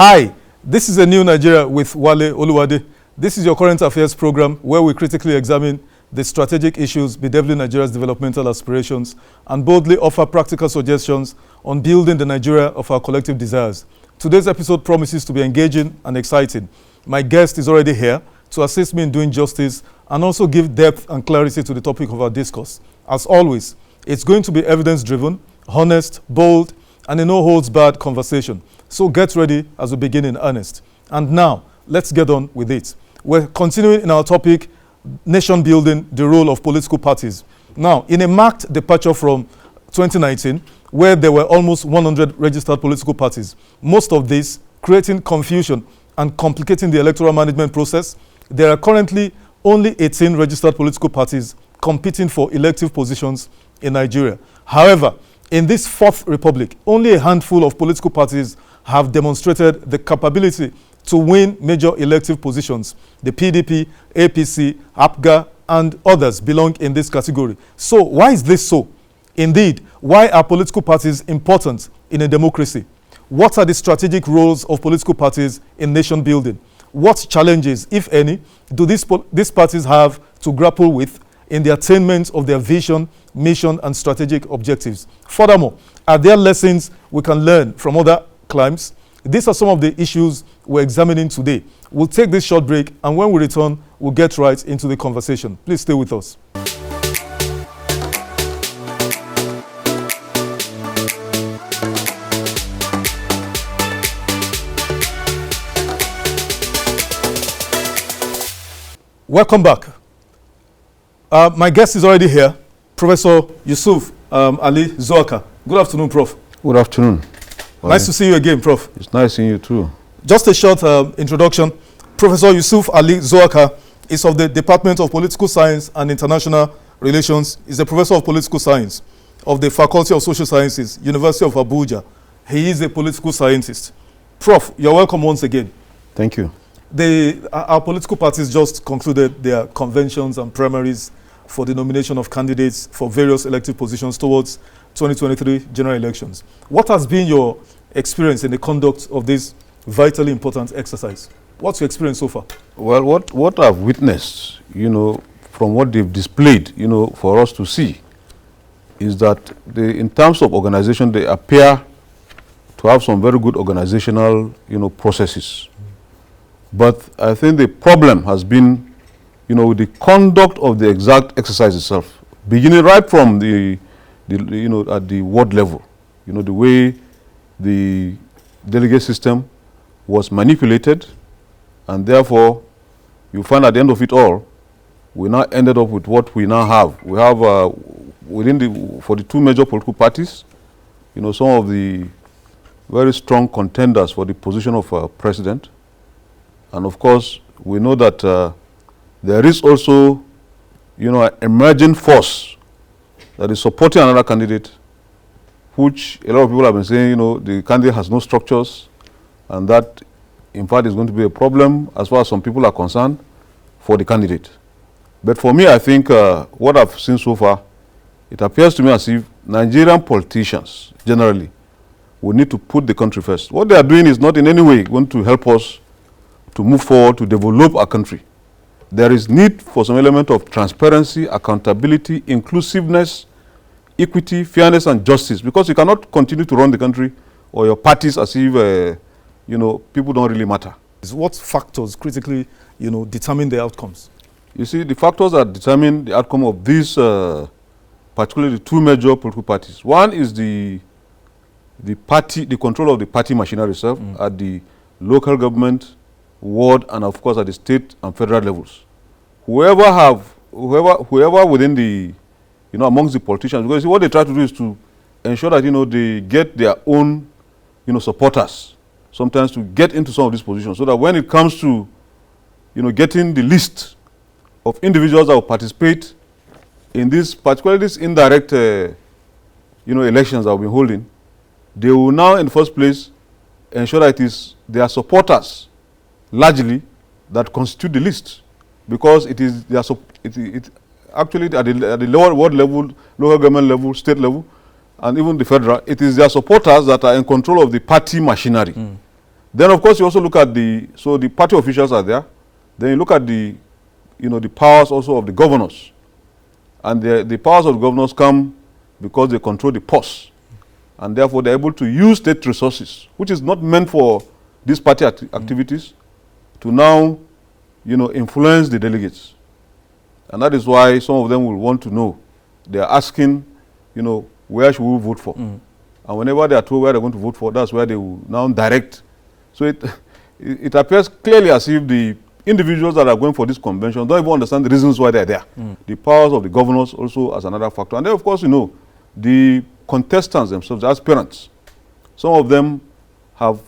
Hi, this is A New Nigeria with Wale Oluwade. This is your current affairs program where we critically examine the strategic issues bedeviling Nigeria's developmental aspirations and boldly offer practical suggestions on building the Nigeria of our collective desires. Today's episode promises to be engaging and exciting. My guest is already here to assist me in doing justice and also give depth and clarity to the topic of our discourse. As always, it's going to be evidence-driven, honest, bold, and a no-holds-barred conversation. So get ready as we begin in earnest. And now, let's get on with it. We're continuing in our topic, nation building, the role of political parties. Now, in a marked departure from 2019, where there were almost 100 registered political parties, most of these creating confusion and complicating the electoral management process, there are currently only 18 registered political parties competing for elective positions in Nigeria. However, in this fourth republic, only a handful of political parties have demonstrated the capability to win major elective positions. The PDP, APC, APGA, and others belong in this category. So why is this so? Indeed, why are political parties important in a democracy? What are the strategic roles of political parties in nation building? What challenges, if any, do these parties have to grapple with in the attainment of their vision, mission, and strategic objectives? Furthermore, are there lessons we can learn from other climes? These are some of the issues we're examining today. We'll take this short break, and when we return, we'll get right into the conversation. Please stay with us. Welcome back. My guest is already here, Professor Yusuf Ali Zoaka. Good afternoon, Prof. Good afternoon. Nice to see you again, Prof. It's nice seeing you too. Just a short introduction. Professor Yusuf Ali Zoaka is of the Department of Political Science and International Relations. He's a professor of political science of the Faculty of Social Sciences, University of Abuja. He is a political scientist. Prof, you're welcome once again. Thank you. Our political parties just concluded their conventions and primaries for the nomination of candidates for various elective positions towards 2023 general elections. What has been your experience in the conduct of this vitally important exercise? What's your experience so far? Well, what I've witnessed, from what they've displayed, for us to see, is that in terms of organization, they appear to have some very good organizational, processes. But I think the problem has been, with the conduct of the exact exercise itself, beginning right from at the ward level, the way the delegate system was manipulated, and therefore you find at the end of it all, we now ended up with what we now have. We have for the two major political parties, some of the very strong contenders for the position of president. And of course, we know that there is also, an emerging force that is supporting another candidate, which a lot of people have been saying, the candidate has no structures, and that, in fact, is going to be a problem as far as some people are concerned for the candidate. But for me, I think what I've seen so far, it appears to me as if Nigerian politicians, generally, will need to put the country first. What they are doing is not in any way going to help us to move forward, to develop our country. There is need for some element of transparency, accountability, inclusiveness, equity, fairness, and justice, because you cannot continue to run the country or your parties as if, people don't really matter. What factors critically, determine the outcomes? You see, the factors that determine the outcome of these, particularly the two major political parties. One is the control of the party machinery itself at the local government, ward, and of course at the state and federal levels. Whoever within the, amongst the politicians, because what they try to do is to ensure that, they get their own, supporters, sometimes to get into some of these positions, so that when it comes to, getting the list of individuals that will participate in this, particularly this indirect, elections that we've been holding, they will now, in the first place, ensure that it is their supporters, largely, that constitute the list, because it is actually at the lower ward level, local government level, state level, and even the federal, it is their supporters that are in control of the party machinery. Then, of course, you also look at the party officials are there. Then you look at the powers also of the governors. And the powers of the governors come because they control the purse. And therefore, they're able to use state resources, which is not meant for these party activities, to now, influence the delegates. And that is why some of them will want to know. They are asking, where should we vote for? And whenever they are told where they're going to vote for, that's where they will now direct. So it appears clearly as if the individuals that are going for this convention don't even understand the reasons why they're there. The powers of the governors also as another factor. And then, of course, the contestants themselves, the aspirants, some of them have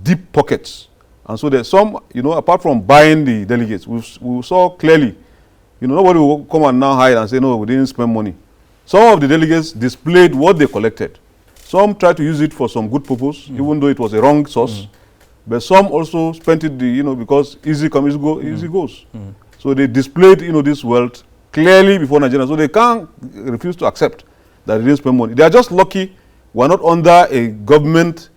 deep pockets. And so there's some, apart from buying the delegates, we saw clearly, nobody will come and now hide and say, no, we didn't spend money. Some of the delegates displayed what they collected. Some tried to use it for some good purpose, even though it was a wrong source. But some also spent it, because easy come, easy goes. So they displayed, this wealth clearly before Nigerians. So they can't refuse to accept that they didn't spend money. They are just lucky we're not under a government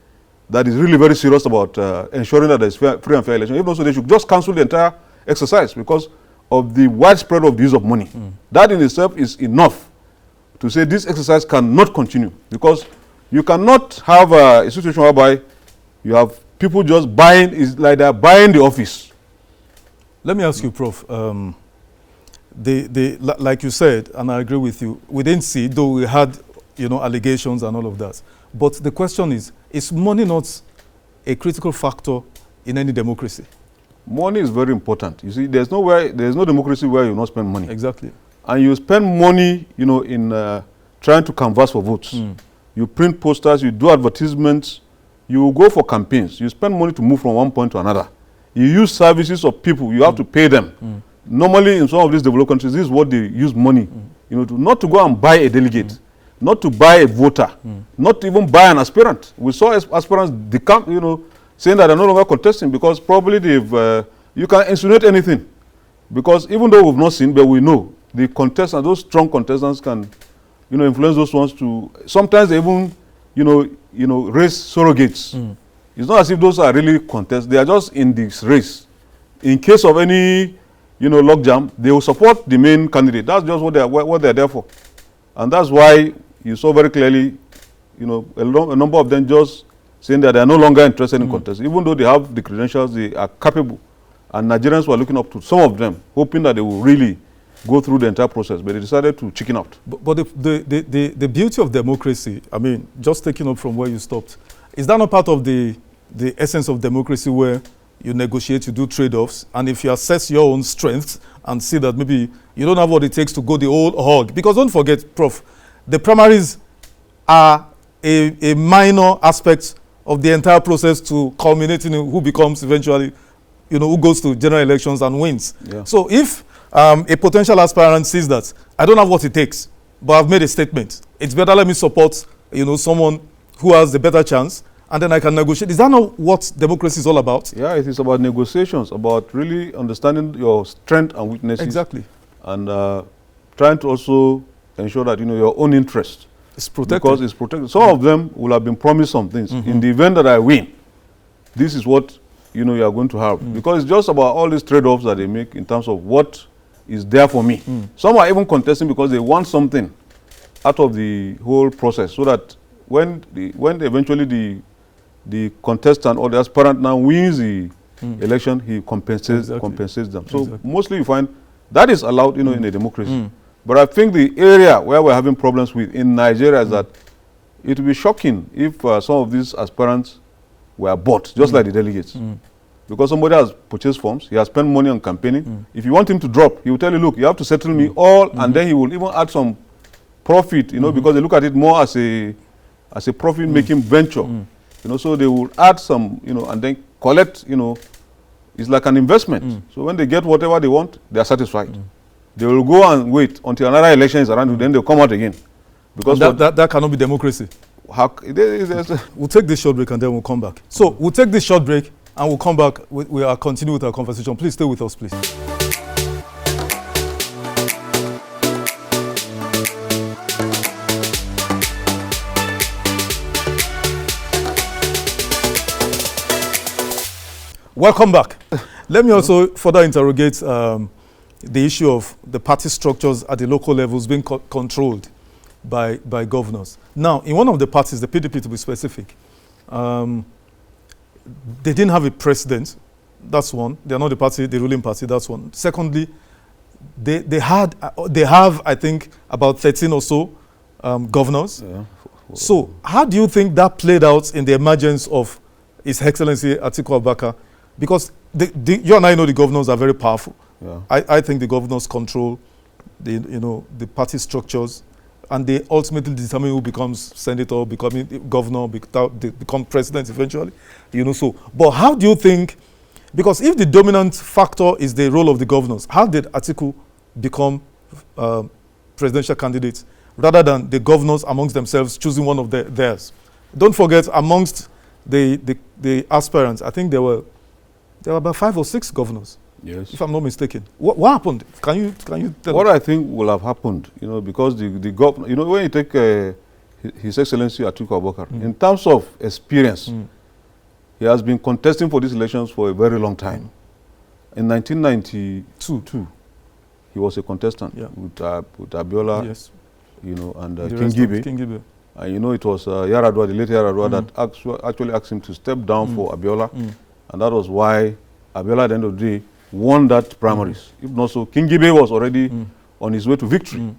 that is really very serious about ensuring that there's free and fair election. Even so, they should just cancel the entire exercise because of the widespread of the use of money. That in itself is enough to say this exercise cannot continue, because you cannot have a situation whereby you have people just buying, it's like they're buying the office. Let me ask you, Prof. Like you said, and I agree with you, we didn't see, though we had, allegations and all of that. But the question is money not a critical factor in any democracy? Money is very important. You see, there's no democracy where you not spend money. Exactly. And you spend money, in trying to canvass for votes. You print posters, you do advertisements, you go for campaigns. You spend money to move from one point to another. You use services of people, you have to pay them. Normally, in some of these developed countries, this is what they use money, not to go and buy a delegate, not to buy a voter, not to even buy an aspirant. We saw aspirants decamp, saying that they're no longer contesting because probably you can insinuate anything. Because even though we've not seen, but we know the contestants, those strong contestants can, influence those ones to, sometimes they even, raise surrogates. It's not as if those are really contests. They are just in this race. In case of any, logjam, they will support the main candidate. That's just what they're there for. And that's why you saw very clearly, a number of them just saying that they are no longer interested in contests. Even though they have the credentials, they are capable. And Nigerians were looking up to some of them, hoping that they will really go through the entire process, but they decided to chicken out. But the beauty of democracy, I mean, just taking up from where you stopped, is that not part of the essence of democracy where you negotiate, you do trade-offs, and if you assess your own strengths and see that maybe you don't have what it takes to go the whole hog, because don't forget, Prof, the primaries are a minor aspect of the entire process to culminating in who becomes eventually, who goes to general elections and wins. Yeah. So if a potential aspirant sees that I don't have what it takes, but I've made a statement, it's better let me support, someone who has the better chance, and then I can negotiate. Is that not what democracy is all about? Yeah, it is about negotiations, about really understanding your strength and weaknesses. Exactly. And trying to also ensure that, your own interest is protected. Because it's protected. Some of them will have been promised some things. In the event that I win, this is what, you are going to have. Because it's just about all these trade-offs that they make in terms of what is there for me. Some are even contesting because they want something out of the whole process, so that when eventually the contestant or the aspirant now wins the election, he compensates them. So mostly you find that is allowed, in a democracy. But I think the area where we're having problems with in Nigeria is that it would be shocking if some of these aspirants were bought, just like the delegates. Because somebody has purchased forms, he has spent money on campaigning. If you want him to drop, he will tell you, look, you have to settle me all, and then he will even add some profit, because they look at it more as a profit-making venture. So they will add some, and then collect, it's like an investment. So when they get whatever they want, they are satisfied. They will go and wait until another election is around, then they'll come out again. Because that cannot be democracy. We'll take this short break and then we'll come back. So we'll take this short break and we'll come back. We'll continue with our conversation. Please stay with us, please. Welcome back. Let me also further interrogate the issue of the party structures at the local levels being controlled by governors. Now, in one of the parties, the PDP to be specific, they didn't have a president. That's one. They are not the party, the ruling party. That's one. Secondly, they have, I think, about 13 or so governors. Yeah. So, how do you think that played out in the emergence of His Excellency Atiku Abubakar? Because you and I know the governors are very powerful. Yeah. I think the governors control the party structures, and they ultimately determine who becomes senator, becoming governor, become president eventually. So. But how do you think? Because if the dominant factor is the role of the governors, how did Atiku become presidential candidate rather than the governors amongst themselves choosing one of theirs? Don't forget, amongst the aspirants, I think there were about 5 or 6 governors. Yes. If I'm not mistaken. What happened? Can you tell What us? I think will have happened, because the governor, when you take His Excellency Atiku Abubakar, in terms of experience, he has been contesting for these elections for a very long time. In 1992, he was a contestant with Abiola, Yes. and The King rest of Gibe. King Gibe. And it was Yaradua, the late Yaradua, that actually asked him to step down for Abiola. And that was why Abiola, at the end of the day, won that primaries. If not so, King Gibe was already on his way to victory.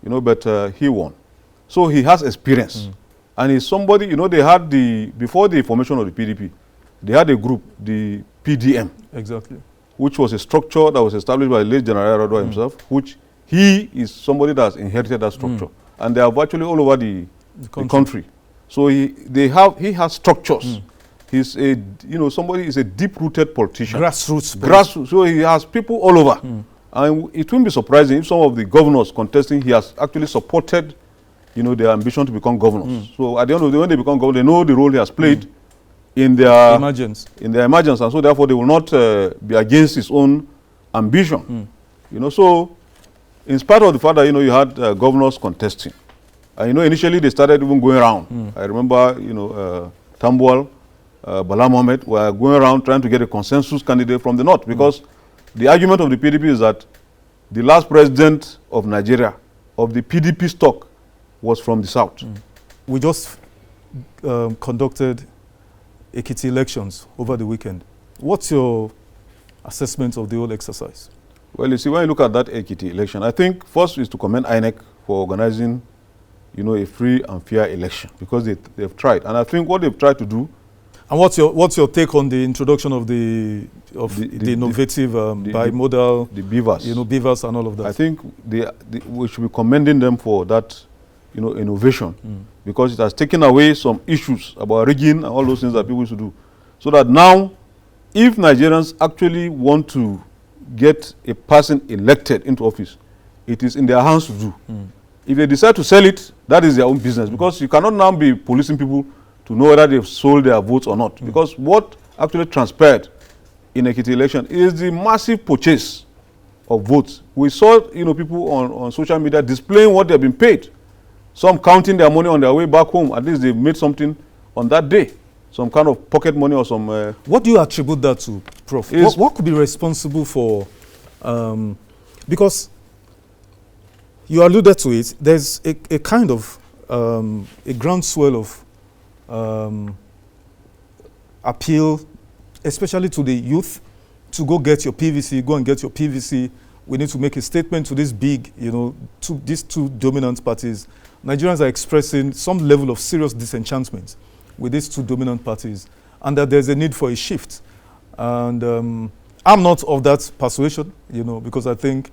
But he won. So he has experience. And he's somebody, they had before the formation of the PDP, they had a group, the PDM. Exactly. Which was a structure that was established by late General Yaradua himself, which he is somebody that has inherited that structure. And they are virtually all over the country. So he has structures. He's somebody is a deep-rooted politician. Grassroots. So he has people all over. And it wouldn't be surprising if some of the governors contesting, he has actually supported, their ambition to become governors. So at the end of the day, when they become governors, they know the role he has played in their emergence. And so therefore they will not be against his own ambition. So in spite of the fact that, you had governors contesting, and initially they started even going around. I remember, Tambuwal, Bala Mohammed were going around trying to get a consensus candidate from the north, because the argument of the PDP is that the last president of Nigeria, of the PDP stock, was from the south. We just conducted Ekiti elections over the weekend. What's your assessment of the whole exercise? Well, you see, when you look at that Ekiti election, I think first is to commend INEC for organizing, a free and fair election, because they've tried. And I think what they've tried to do. And what's your take on the introduction of the innovative bimodal, the beavers, beavers and all of that? I think we should be commending them for that, innovation, because it has taken away some issues about rigging and all those things that people used to do. So that now, if Nigerians actually want to get a person elected into office, it is in their hands to do. If they decide to sell it, that is their own business, because you cannot now be policing people to know whether they've sold their votes or not. Because what actually transpired in Ekiti election is the massive purchase of votes. We saw, people on social media displaying what they've been paid. Some counting their money on their way back home. At least they've made something on that day. Some kind of pocket money or some... What do you attribute that to, Prof? What could be responsible for... because you alluded to it, there's a kind of a groundswell of appeal, especially to the youth, to go get your PVC, go and get your PVC. We need to make a statement to this big, to these two dominant parties. Nigerians are expressing some level of serious disenchantment with these two dominant parties, and that there's a need for a shift. And I'm not of that persuasion, because I think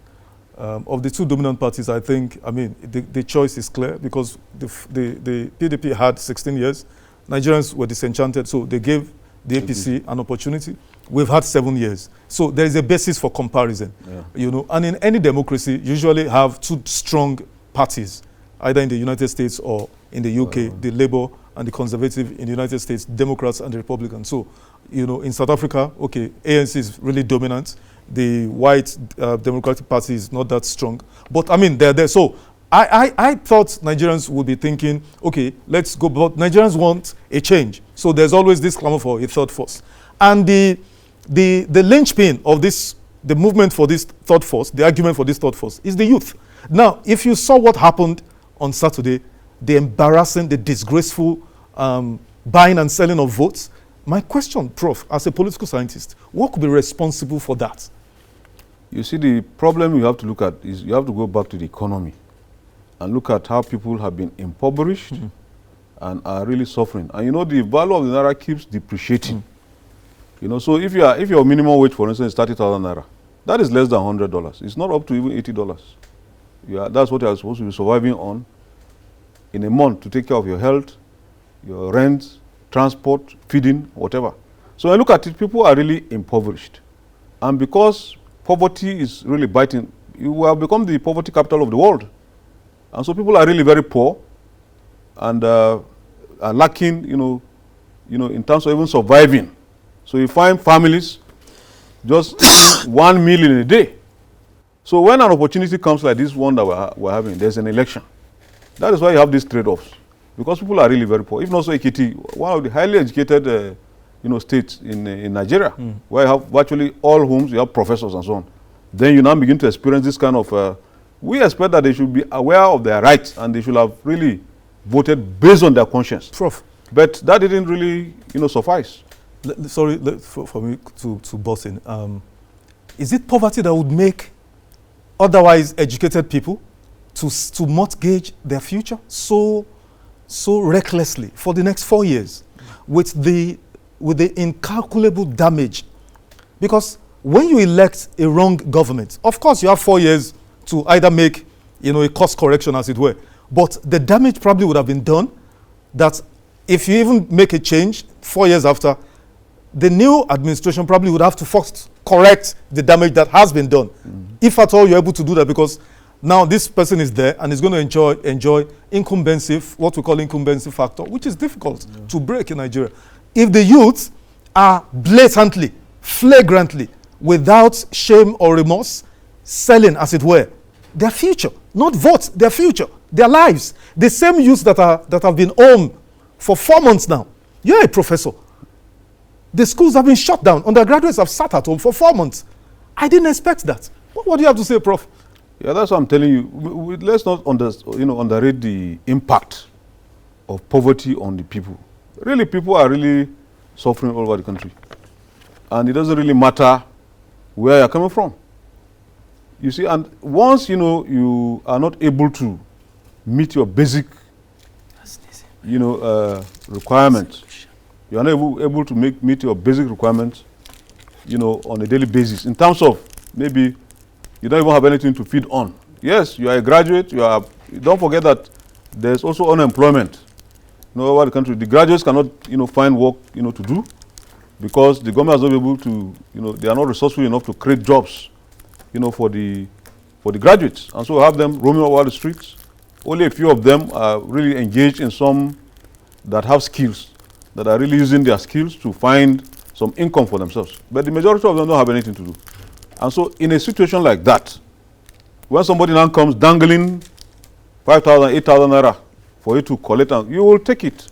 of the two dominant parties, the choice is clear, because the PDP had 16 years. Nigerians were disenchanted, so they gave the APC an opportunity. We've had 7 years. So there is a basis for comparison. And in any democracy, you usually have two strong parties, either in the United States or in the UK, the Labour and the Conservative; in the United States, Democrats and the Republicans. So, in South Africa, ANC is really dominant. The white Democratic Party is not that strong. But they're there. So I thought Nigerians would be thinking, let's go, but Nigerians want a change. So there's always this clamor for a third force. And the the linchpin of this, the movement for this third force, the argument for this third force, is the youth. Now, if you saw what happened on Saturday, the embarrassing, the disgraceful buying and selling of votes, my question, Prof, as a political scientist, what could be responsible for that? You see, the problem you have to look at is you have to go back to the economy and look at how people have been impoverished and are really suffering. And you know, the value of the naira keeps depreciating. You know, so if your minimum wage, for instance, is 30,000 naira, that is less than $100. It's not up to even $80. That's what you are supposed to be surviving on in a month to take care of your health, your rent, transport, feeding, whatever. So when I look at it, people are really impoverished. And because poverty is really biting, you have become the poverty capital of the world. And so people are really very poor and are lacking, you know, in terms of even surviving. So you find families just eating 1 meal in a day. So when an opportunity comes like this one that we're having, there's an election. That is why you have these trade-offs, because people are really very poor. If not so, Ekiti, one of the highly educated, states in Nigeria, where you have virtually all homes, you have professors and so on. Then you now begin to experience this kind of. We expect that they should be aware of their rights and they should have really voted based on their conscience. Prof, but that didn't really, suffice. Sorry for me to butt in. Is it poverty that would make otherwise educated people to mortgage their future so recklessly for the next 4 years with the incalculable damage? Because when you elect a wrong government, of course you have 4 years to either make a course correction, as it were, but the damage probably would have been done that if you even make a change 4 years after, the new administration probably would have to first correct the damage that has been done. If at all you're able to do that, because now this person is there and is going to enjoy incumbency, what we call incumbency factor, which is difficult to break in Nigeria. If the youth are blatantly, flagrantly, without shame or remorse, selling, as it were, their future, not votes, their future, their lives, the same youths that have been home for 4 months now. You're a professor. The schools have been shut down. Undergraduates have sat at home for 4 months. I didn't expect that. What do you have to say, Prof? Yeah, that's what I'm telling you. Let's not underrate the impact of poverty on the people. Really, people are really suffering all over the country. And it doesn't really matter where you're coming from. You see, and once, you are not able to meet your basic, requirements, you are not able to meet your basic requirements, on a daily basis. In terms of maybe you don't even have anything to feed on. Yes, you are a graduate. Don't forget that there's also unemployment. Over the country, the graduates cannot, find work, to do, because the government has not been able to, they are not resourceful enough to create jobs, for the graduates, and so we have them roaming over the streets. Only a few of them are really engaged in some that have skills, that are really using their skills to find some income for themselves. But the majority of them don't have anything to do. And so in a situation like that, when somebody now comes dangling 5,000, 8,000 naira for you to collect, and you will take it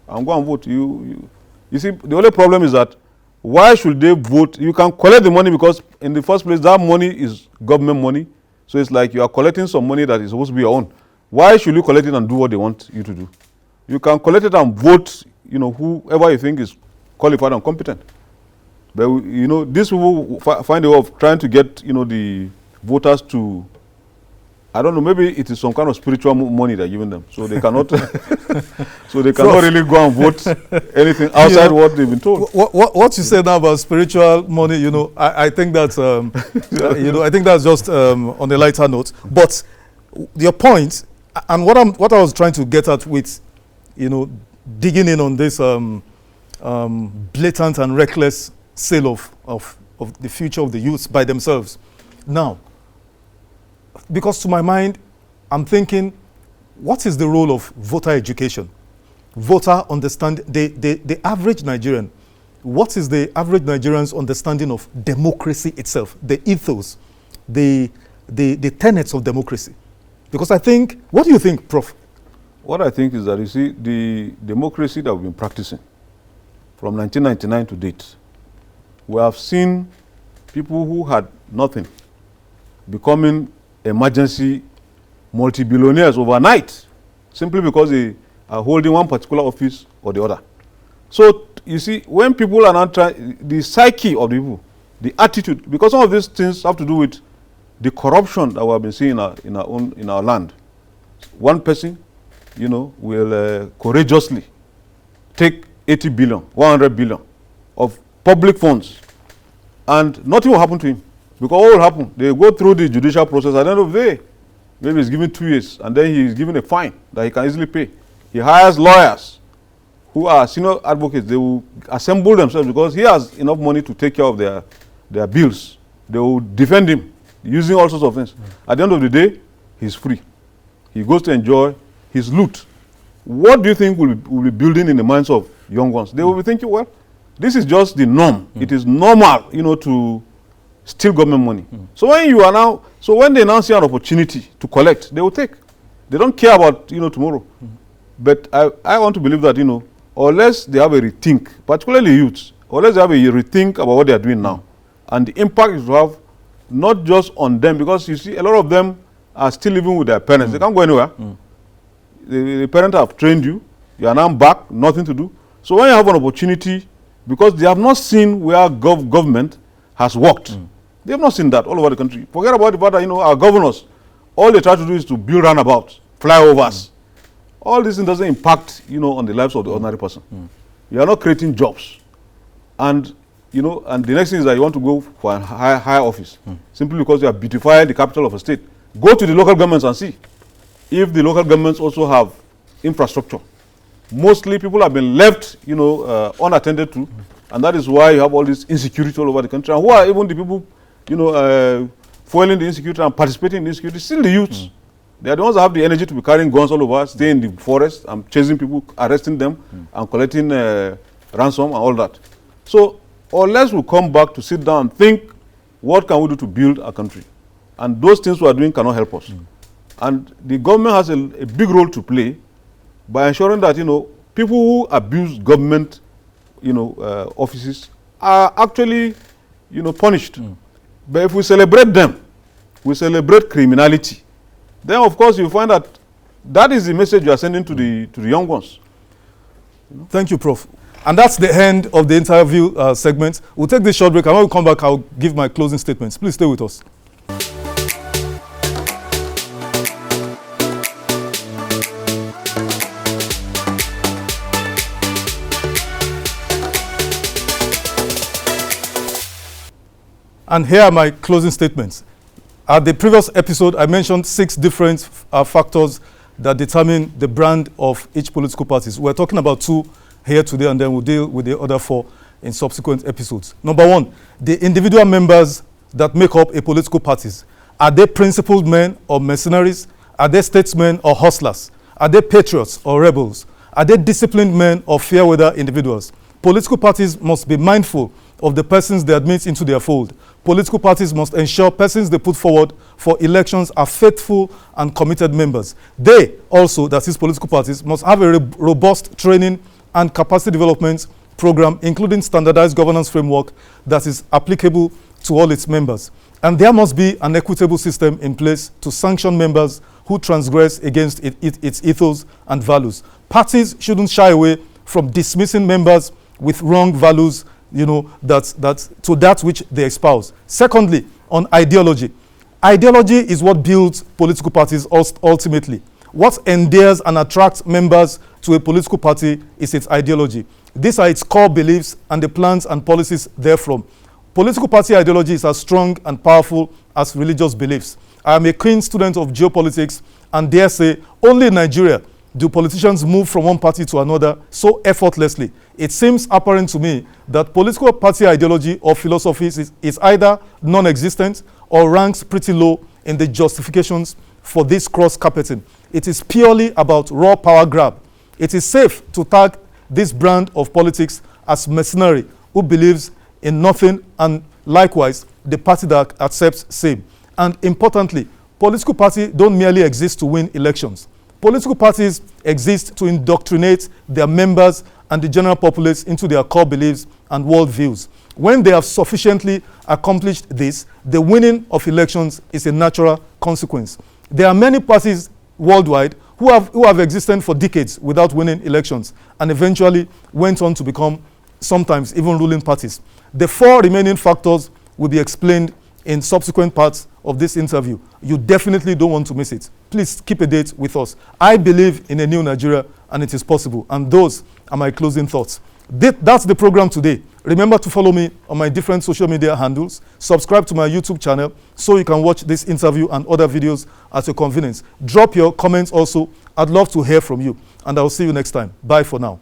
and go and vote. You see, the only problem is that why should they vote? You can collect the money because in the first place, that money is government money. So it's like you are collecting some money that is supposed to be your own. Why should you collect it and do what they want you to do? You can collect it and vote, whoever you think is qualified and competent. But, these people find a way of trying to get, the voters to, I don't know, maybe it is some kind of spiritual money they're giving them. So they cannot, cannot really go and vote anything outside what they've been told. What you said now about spiritual money, I think that's, I think that's just on a lighter note. But your point, and what I was trying to get at with, digging in on this blatant and reckless sale of the future of the youth by themselves. Now, because to my mind, I'm thinking, what is the role of voter education? Voter understand the average Nigerian. What is the average Nigerian's understanding of democracy itself, the ethos, the tenets of democracy? Because I think, what do you think, Prof? What I think is that, you see, the democracy that we've been practicing from 1999 to date We have seen people who had nothing becoming emergency multi-billionaires overnight, simply because they are holding one particular office or the other. So you see, when people are not trying, the psyche of the people, the attitude, because some of these things have to do with the corruption that we have been seeing in our land. One person, will courageously take 80 billion, 100 billion of public funds, and nothing will happen to him. Because what will happen? They go through the judicial process. At the end of the day, maybe he's given 2 years, and then he is given a fine that he can easily pay. He hires lawyers who are senior advocates. They will assemble themselves because he has enough money to take care of their bills. They will defend him using all sorts of things. At the end of the day, he's free. He goes to enjoy his loot. What do you think will be building in the minds of young ones? They will be thinking, well, this is just the norm. It is normal, to steal government money. So when they now see an opportunity to collect, they will take. They don't care about tomorrow. But I want to believe that unless they have a rethink, particularly youths, unless they have a rethink about what they are doing now, and the impact it will have not just on them, because you see a lot of them are still living with their parents. They can't go anywhere. The parents have trained you. You are now back, nothing to do. So when you have an opportunity, because they have not seen where government has worked. They have not seen that all over the country. Forget about the fact that our governors, all they try to do is to build roundabouts, flyovers. All this thing doesn't impact, on the lives of the ordinary person. You are not creating jobs. And, and the next thing is that you want to go for a higher office, simply because you have beautified the capital of a state. Go to the local governments and see if the local governments also have infrastructure. Mostly people have been left, unattended to, and that is why you have all this insecurity all over the country. And who are even the people, fueling the insecurity and participating in the insecurity? Still the youths. They are the ones that have the energy to be carrying guns all over, stay in the forest and chasing people, arresting them, and collecting ransom and all that. So unless we come back to sit down and think, what can we do to build our country? And those things we are doing cannot help us. And the government has a big role to play by ensuring that people who abuse government offices are actually punished. But if we celebrate them, we celebrate criminality, then of course you find that that is the message you are sending to the young ones. Thank you, Prof. And that's the end of the interview segment. We'll take this short break, and when we come back, I'll give my closing statements. Please stay with us. And here are my closing statements. At the previous episode, I mentioned 6 different factors that determine the brand of each political party. We're talking about 2 here today, and then we'll deal with the other 4 in subsequent episodes. Number 1, the individual members that make up a political parties. Are they principled men or mercenaries? Are they statesmen or hustlers? Are they patriots or rebels? Are they disciplined men or fair-weather individuals? Political parties must be mindful of the persons they admit into their fold. Political parties must ensure persons they put forward for elections are faithful and committed members. They also, that is political parties, must have a robust training and capacity development program, including standardized governance framework that is applicable to all its members. And there must be an equitable system in place to sanction members who transgress against its ethos and values. Parties shouldn't shy away from dismissing members with wrong values, that which they espouse. Secondly, on ideology. Ideology is what builds political parties ultimately. What endears and attracts members to a political party is its ideology. These are its core beliefs and the plans and policies therefrom. Political party ideology is as strong and powerful as religious beliefs. I am a keen student of geopolitics and dare say only in Nigeria do politicians move from one party to another so effortlessly. It seems apparent to me that political party ideology or philosophy is either non-existent or ranks pretty low in the justifications for this cross-carpeting. It is purely about raw power grab. It is safe to tag this brand of politics as mercenary who believes in nothing, and likewise the party that accepts same. And importantly, political parties don't merely exist to win elections. Political parties exist to indoctrinate their members and the general populace into their core beliefs and worldviews. When they have sufficiently accomplished this, the winning of elections is a natural consequence. There are many parties worldwide who have existed for decades without winning elections and eventually went on to become sometimes even ruling parties. The 4 remaining factors will be explained in subsequent parts of this interview. You definitely don't want to miss it. Please keep a date with us. I believe in a new Nigeria, and it is possible. And those are my closing thoughts. That's the program today. Remember to follow me on my different social media handles. Subscribe to my YouTube channel so you can watch this interview and other videos at your convenience. Drop your comments also. I'd love to hear from you. And I'll see you next time. Bye for now.